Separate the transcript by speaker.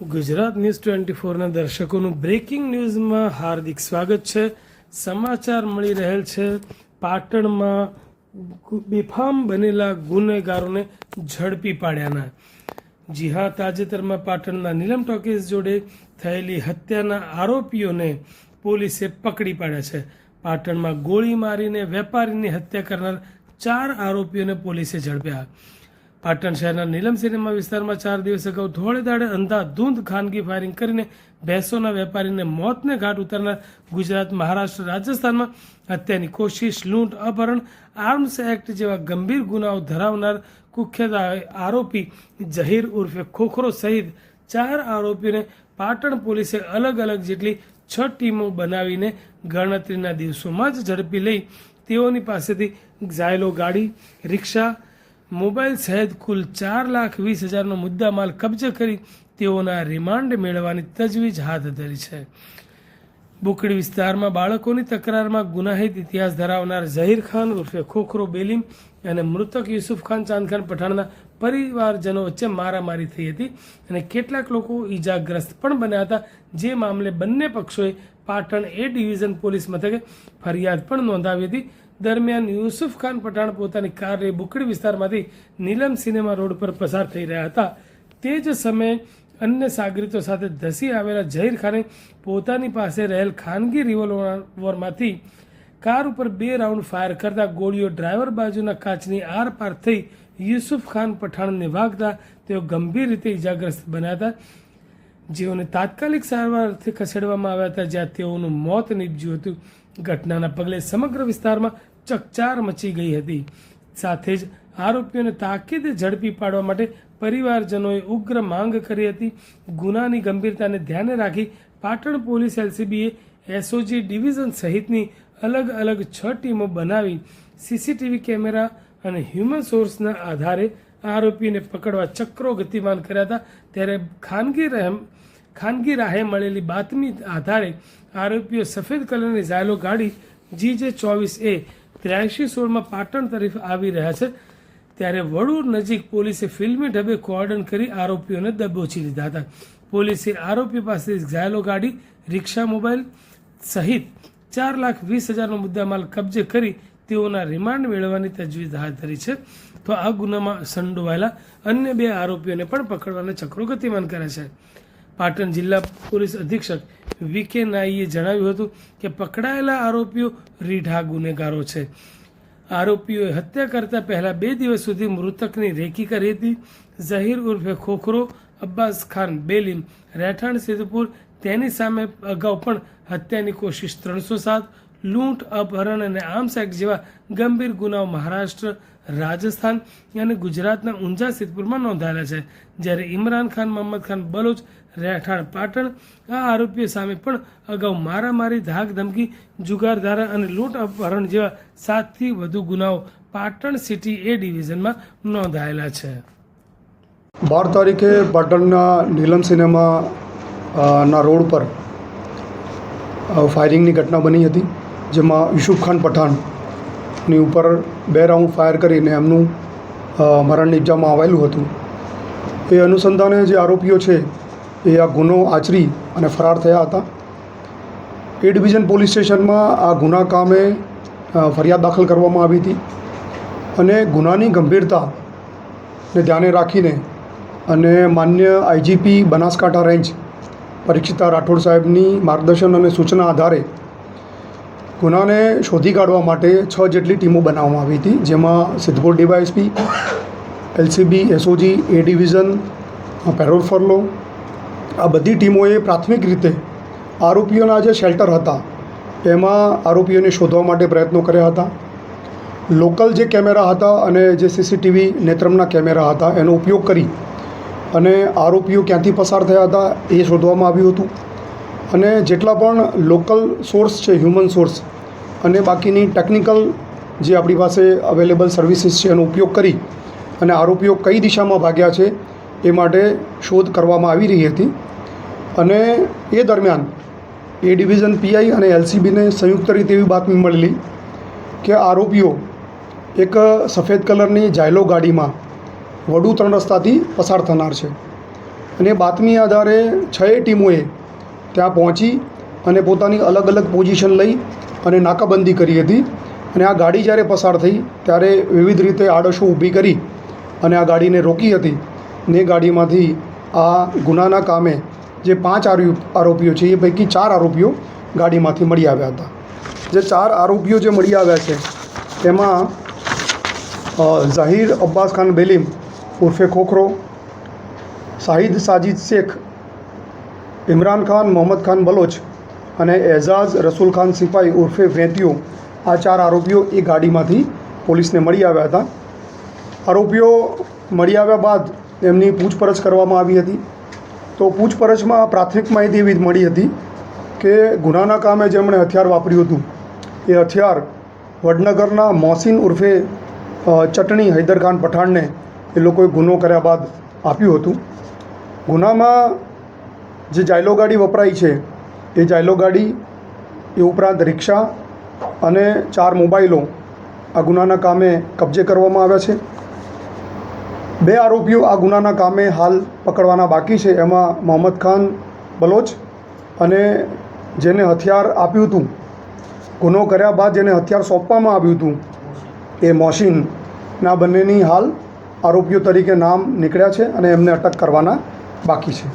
Speaker 1: Gujarat news 24ના દર્શકોનું breaking ન્યૂઝમાં હાર્દિક સ્વાગત છે। સમાચાર મળી રહેલ છે પાટણમાં બેફામ બનેલા ગુનેગારોને ઝડપી પાડ્યાના। જી હા, તાજેતરમાં પાટણના નીલમ ટોકીઝ જોડે થયેલી હત્યાના આરોપીઓને પોલીસે પકડી પાડ્યા છે। પાટણમાં ગોળી મારીને વેપારીની હત્યા કરનાર 4 આરોપીઓને પોલીસે ઝડપ્યા। પાટણ શહેરના નીલમ સિનેમા વિસ્તારમાં 4 દિવસ અગાઉ ધોળે દાડે અંધાધૂંધ ખાનગી ફાયરિંગ કરીને ભેંસોના વેપારીને મોતને ઘાટ ઉતારનાર ગુજરાત, મહારાષ્ટ્ર, રાજસ્થાનમાં હત્યાની કોશિશ, લૂંટ, અપહરણ, આર્મ્સ એક્ટ જેવા ગંભીર ગુનાઓ ધરાવનાર કુખ્યાત આરોપી ઝહીર ઉર્ફે ખોખરો સહિત 4 આરોપીઓને પાટણ પોલીસે અલગ અલગ જેટલી 6 ટીમો બનાવીને ગણતરીના દિવસોમાં જ ઝડપી લઈ તેઓની પાસેથી ઝાયલો ગાડી, રિક્ષા, મોબાઈલ સહિત કુલ 4,20,000નો મુદ્દામાલ કબજે કરી તેઓના રિમાન્ડ મેળવવાની તજવીજ હાથ ધરી છે। બોકડી વિસ્તારમાં બાળકોની તકરારમાં ગુનાહિત ઇતિહાસ ધરાવનાર ઝહીર ખાન ઉર્ફે ખોખરો બેલીમ અને મૃતક યુસુફ ખાન ચાંદખાન પઠાણના પરિવારજનો વચ્ચે મારામારી થઈ હતી અને કેટલાક લોકો ઈજાગ્રસ્ત પણ બન્યા હતા। જે મામલે બંને પક્ષોએ પાટણ એ ડિવિઝન પોલીસ મથકે ફરિયાદ પણ નોંધાવી હતી। દરમિયાન યુસુફ ખાન પઠાણ પોતાની કાર લઈ બોકડી વિસ્તારમાંથી નીલમ સિનેમા રોડ પર પસાર થઈ રહ્યા હતા। તે જ સમયે અન્ય સાગરીતો સાથે ધસી આવેલા ઝહીર ખાને પોતાની પાસે રહેલ ખાનગી રિવોલ્વરમાંથી કાર ઉપર 2 રાઉન્ડ ફાયર કરતા ગોળીઓ ડ્રાઈવર બાજુના કાચની આરપાર થઈ યુસુફ ખાન પઠાણને વાગતા તેઓ ગંભીર રીતે ઇજાગ્રસ્ત બન્યા હતા, જેઓને તાત્કાલિક સારવારથી ખસેડવામાં આવ્યા હતા, જ્યાં તેઓનું મોત નીપજ્યું હતું। ઘટનાના પગલે સમગ્ર વિસ્તારમાં ચકચાર મચી ગઈ હતી। સાથે જ આરોપીઓને તાકીદે ઝડપી પાડવા માટે પરિવારજનોએ ઉગ્ર માંગ કરી હતી। ગુનાની ગંભીરતાને ધ્યાને રાખી પાટણ પોલીસ એલસીબીએ એસઓજી ડિવિઝન સહિતની અલગ અલગ 6 ટીમો બનાવી સીસીટીવી કેમેરા અને હ્યુમન સોર્સના આધારે આરોપીને પકડવા ચક્રો ગતિમાન કર્યા હતા। ત્યારે ખાનગી રાહે મળેલી બાતમી આધારે આરોપીઓ સફેદ કલરની ઝાયલો ગાડી GJ24A 8316માં પાટણ તરફ આવી રહ્યા છે। ત્યારે વડુ નજીક પોલીસે ફિલ્મી ઢબે કોર્ડન કરી આરોપીઓને દબોચી લીધા હતા। પોલીસે આરોપી પાસેથી ઝાયલો ગાડી, રિક્ષા, મોબાઈલ સહિત 4,20,000નો મુદ્દામાલ કબજે કરી તેઓના રિમાન્ડ મેળવવાની તજવીજ હાથ ધરી છે। તો આ ગુનામાં સંડોવાયેલા અન્ય 2 આરોપીઓને પણ પકડવાના ચક્રો ગતિમાન કર્યા છે। પાટણ જિલ્લા પોલીસ અધિક્ષક VK નાઈએ જણાવ્યું હતું કે પકડાયેલા આરોપીઓ રીઢા ગુનેગારો છે। આરોપીઓએ હત્યા કરતા પહેલા 2 દિવસ સુધી મૃતકની રેકી કરી હતી। ઝહીર ઉર્ફે ખોખરો અબ્બાસ ખાન બેલીમ રહેઠાણ સિદ્ધપુર, તેની સામે અગાઉ પણ હત્યાની કોશિશ 307, લૂંટ, અપહરણ અને આર્મ્સ એક્ટ જેવા ગંભીર ગુનાઓ મહારાષ્ટ્ર, રાજસ્થાન અને ગુજરાતના ઊંઝા સિદ્ધપુરમાં નોંધાયેલા છે। જ્યારે ઇમરાન ખાન મોહમ્મદ ખાન બલોચ રહેઠાણ પાટણ, આ આરોપીઓ સામે પણ અગાઉ મારામારી, ધાક ધમકી, જુગારધારા અને લૂંટ અપહરણ જેવા 7થી વધુ ગુનાઓ પાટણ સિટી એ ડિવિઝનમાં નોંધાયેલા છે।
Speaker 2: 12 તારીખે પાટણના નીલમ સિનેમા ના રોડ પર ફાયરિંગની ઘટના બની હતી, જેમાં યુસુફ ખાન પઠાણની ઉપર 2 રાઉન્ડ ફાયર કરીને એમનું મરણ નિપજાવવામાં આવેલું હતું। એ અનુસંધાને જે આરોપીઓ છે એ આ ગુનો આચરી અને ફરાર થયા હતા। એ ડિવિઝન પોલીસ સ્ટેશનમાં આ ગુના કામે ફરિયાદ દાખલ કરવામાં આવી હતી અને ગુનાની ગંભીરતાને ધ્યાને રાખીને અને માન્ય IGP બનાસકાંઠા રેન્જ પરીક્ષિતા રાઠોડ સાહેબની માર્ગદર્શન અને સૂચના આધારે ગુનાને શોધી કાઢવા માટે 6 જેટલી ટીમો બનાવવામાં આવી હતી, જેમાં Siddhpur DYSP, LCB, SOG, A division, parole furlough, આ બધી ટીમોએ પ્રાથમિક રીતે આરોપીઓના જે શેલ્ટર હતા એમાં આરોપીઓને શોધવા માટે પ્રયત્નો કર્યા હતા। લોકલ જે કેમેરા હતા અને જે CCTV નેત્રમના કેમેરા હતા એનો ઉપયોગ કરી અને આરોપીઓ ક્યાંથી પસાર થયા હતા એ શોધવામાં આવ્યું હતું અને જેટલા પણ લોકલ સોર્સ છે, હ્યુમન સોર્સ અને બાકીની ટેકનિકલ જે આપણી પાસે અવેલેબલ સર્વિસીસ છે એનો ઉપયોગ કરી અને આરોપીઓ કઈ દિશામાં ભાગ્યા છે એ માટે શોધ કરવામાં આવી રહી હતી। અને એ દરમિયાન એ ડિવિઝન PI અને LCBને સંયુક્ત રીતે એવી બાતમી મળેલી કે આરોપીઓ એક સફેદ કલરની ઝાયલો ગાડીમાં વડુ 3 રસ્તાથી પસાર થનાર છે અને બાતમી આધારે 6 ટીમોએ ત્યાં પહોંચી અને પોતાની અલગ અલગ પોઝિશન લઈ અને નાકાબંધી કરી હતી. અને આ ગાડી જ્યારે પસાર થઈ ત્યારે વિવિધ રીતે આડશો ઊભી કરી અને આ ગાડીને રોકી હતી. ને ગાડીમાંથી આ ગુનાના કામે જે 5 આરોપીઓ છે એ પૈકી 4 આરોપીઓ ગાડીમાંથી મળી આવ્યા હતા. જે 4 આરોપીઓ જે મળી આવ્યા છે તેમાં ઝહીર અબ્બાસ ખાન બેલીમ ઉર્ફે ખોખરો, શાહિદ સાજિદ શેખ, ઇમરાન ખાન મોહમ્મદ ખાન બલોચ અને એઝાઝ રસૂલ ખાન સિપાઈ ઉર્ફે વેંતિયો, આ 4 આરોપીઓ એ ગાડીમાંથી પોલીસને મળી આવ્યા હતા. આરોપીઓ મળી આવ્યા બાદ એમની પૂછપરછ કરવામાં આવી હતી. તો પૂછપરછમાં પ્રાથમિક માહિતી એવી મળી હતી કે ગુનાના કામે જેમણે હથિયાર વાપર્યું હતું એ હથિયાર વડનગરના મોહસિન ઉર્ફે ચટણી હૈદરખાન પઠાણને એ લોકોએ ગુનો કર્યા બાદ આપ્યું હતું. ગુનામાં જે જાયલો ગાડી વપરાઈ છે એ જાયલો ગાડી એ ઉપરાંત રિક્ષા અને 4 મોબાઈલો આ ગુનાના કામે કબજે કરવામાં આવ્યા છે. 2 આરોપીઓ આ ગુનાના કામે હાલ પકડવાના બાકી છે. એમાં મોહમ્મદ ખાન બલોચ અને જેને હથિયાર આપ્યું હતું, ગુનો કર્યા બાદ જેને હથિયાર સોંપવામાં આવ્યું હતું એ મોહસિનના બંનેની હાલ આરોપીઓ તરીકે નામ નીકળ્યા છે અને એમને અટક કરવાના બાકી છે.